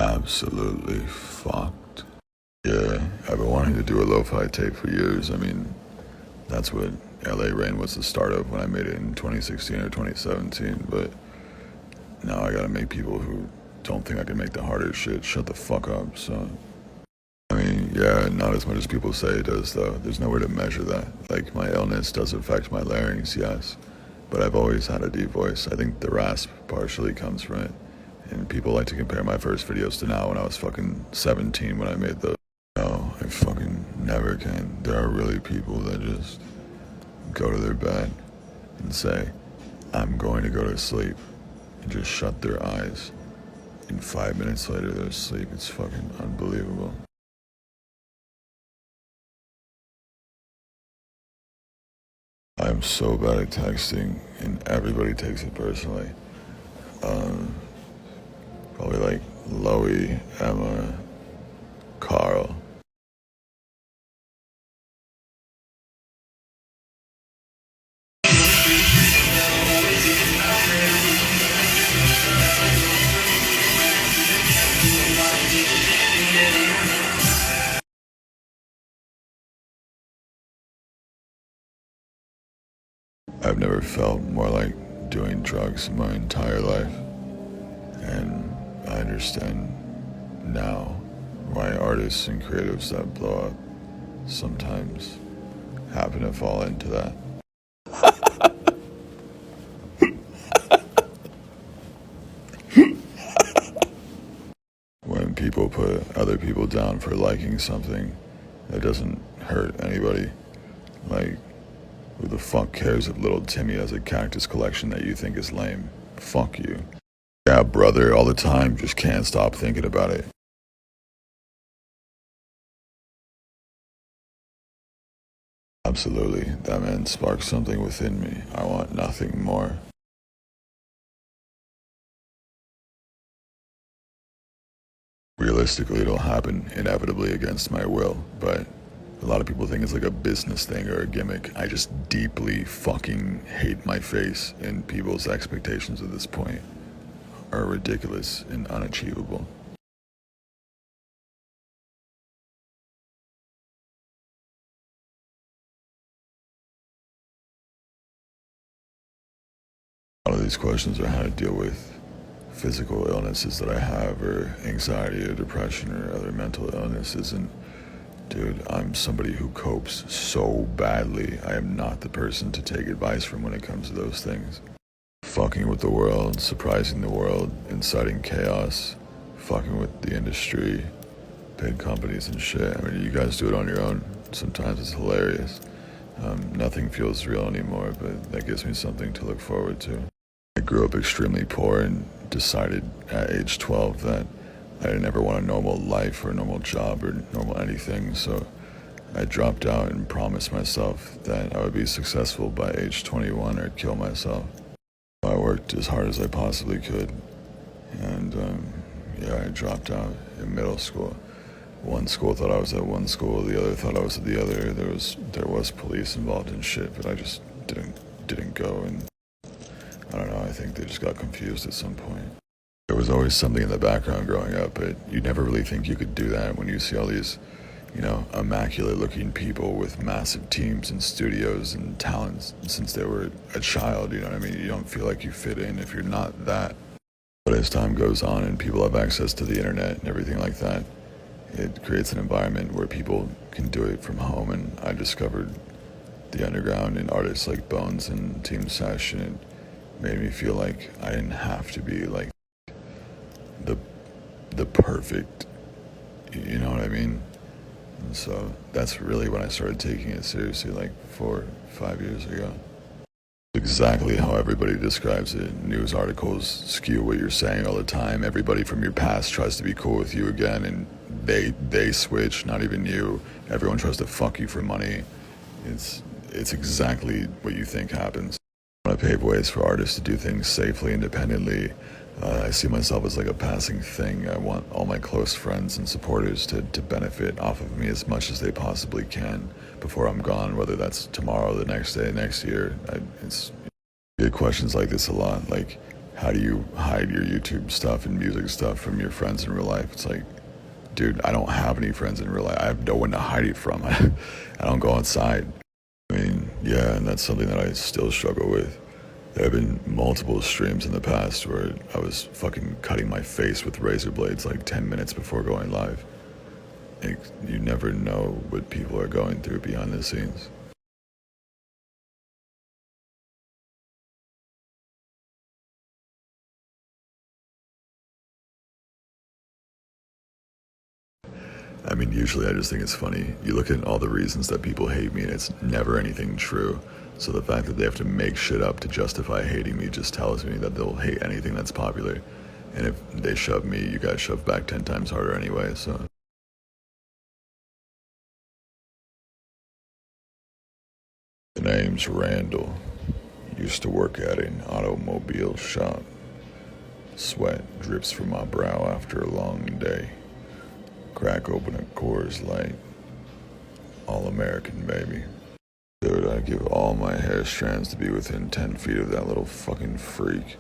Absolutely fucked. Yeah, I've been wanting to do a lo-fi tape for years. I mean, that's what LA Rain was the start of when I made it in 2016 or 2017, but now I gotta make people who don't think I can make the harder shit shut the fuck up, so. I mean, yeah, not as much as people say it does, though. There's no way to measure that. Like, my illness does affect my larynx, yes, but I've always had a deep voice. I think the rasp partially comes from it, and people like to compare my first videos to now when I was fucking 17 when I made those. No, I fucking never can. There are really people that just go to their bed and say, I'm going to go to sleep, and just shut their eyes. And 5 minutes later, they're asleep. It's fucking unbelievable. I'm so bad at texting, and everybody takes it personally. Um, Probably like Loey, Emma, Carl. I've never felt more like doing drugs in my entire life, and I understand now why artists and creatives that blow up sometimes happen to fall into that. When people put other people down for liking something that doesn't hurt anybody, like, who the fuck cares if little Timmy has a cactus collection that you think is lame? Fuck you. Yeah, brother, all the time, just can't stop thinking about it. Absolutely, that man sparked something within me. I want nothing more. Realistically, it'll happen inevitably against my will, but a lot of people think it's like a business thing or a gimmick. I just deeply fucking hate my face, and people's expectations at this point are ridiculous and unachievable. A lot of these questions are how to deal with physical illnesses that I have, or anxiety or depression or other mental illnesses, and dude, I'm somebody who copes so badly. I am not the person to take advice from when it comes to those things. Fucking with the world, surprising the world, inciting chaos, fucking with the industry, big companies and shit. I mean, you guys do it on your own. Sometimes it's hilarious. Nothing feels real anymore, but that gives me something to look forward to. I grew up extremely poor and decided at age 12 that I didn't ever want a normal life or a normal job or normal anything, so I dropped out and promised myself that I would be successful by age 21 or kill myself. I worked as hard as I possibly could, and yeah, I dropped out in middle school. One school thought I was at one school, the other thought I was at the other. There was police involved in shit, but I just didn't go, and I don't know, I think they just got confused at some point. There was always something in the background growing up, but you never really think you could do that when you see all these, immaculate looking people with massive teams and studios and talents since they were a child, you know what I mean? You don't feel like you fit in if you're not that. But as time goes on and people have access to the internet and everything like that, it creates an environment where people can do it from home, and I discovered the underground and artists like Bones and Team Sesh, and it made me feel like I didn't have to be like the perfect, you know what I mean? And so that's really when I started taking it seriously, like 4 or 5 years ago. Exactly how everybody describes it. News articles skew what you're saying all the time. Everybody from your past tries to be cool with you again, and they switch, not even you. Everyone tries to fuck you for money. It's exactly what you think happens. I want to pave ways for artists to do things safely, independently. I see myself as like a passing thing. I want all my close friends and supporters to benefit off of me as much as they possibly can before I'm gone, whether that's tomorrow, the next day, next year. I get questions like this a lot, like, how do you hide your YouTube stuff and music stuff from your friends in real life? It's like, dude, I don't have any friends in real life. I have no one to hide it from. I don't go outside. I mean, yeah, and that's something that I still struggle with. There have been multiple streams in the past where I was fucking cutting my face with razor blades like 10 minutes before going live. You never know what people are going through behind the scenes. I mean, usually I just think it's funny. You look at all the reasons that people hate me and it's never anything true. So the fact that they have to make shit up to justify hating me just tells me that they'll hate anything that's popular. And if they shove me, you guys shove back 10 times harder anyway, so. The name's Randall. Used to work at an automobile shop. Sweat drips from my brow after a long day. Crack open a Coors Light. All American, baby. Dude, I'd give all my hair strands to be within 10 feet of that little fucking freak.